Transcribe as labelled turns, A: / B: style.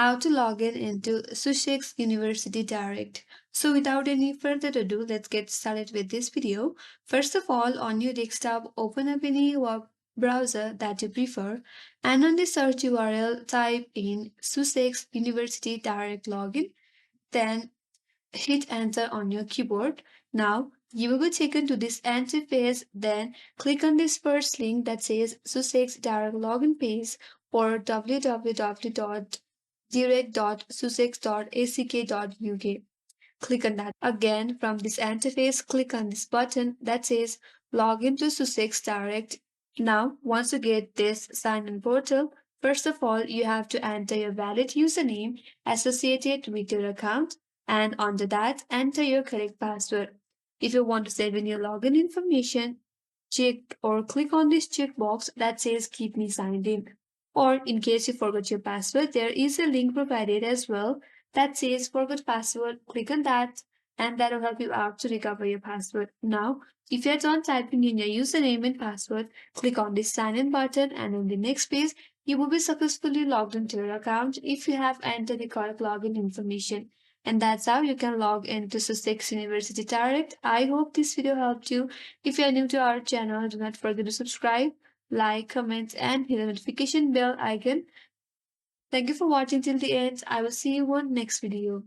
A: how to log in into Sussex University Direct. So without any further ado, let's get started with this video. First of all, on your desktop, open up any web browser that you prefer, and on the search URL, type in Sussex University Direct Login. Then hit enter on your keyboard. Now you will be taken to this interface. Then click on this first link that says Sussex Direct Login Page or www.direct.sussex.ack.uk. Click on that. Again, from this interface, click on this button that says Login to Sussex Direct. Now, once you get this sign-in portal, first of all, you have to enter your valid username associated with your account, and under that, enter your correct password. If you want to save in your login information, check or click on this checkbox that says Keep me signed in. Or in case you forgot your password, there is a link provided as well that says forgot password. Click on that and that will help you out to recover your password. Now, if you're done typing in your username and password, click on this sign in button, and on the next page, you will be successfully logged into your account if you have entered the correct login information. And that's how you can log into Sussex University Direct. I hope this video helped you. If you are new to our channel, do not forget to subscribe, like, comment, and hit the notification bell icon. Thank you for watching till the end. I will see you on next video.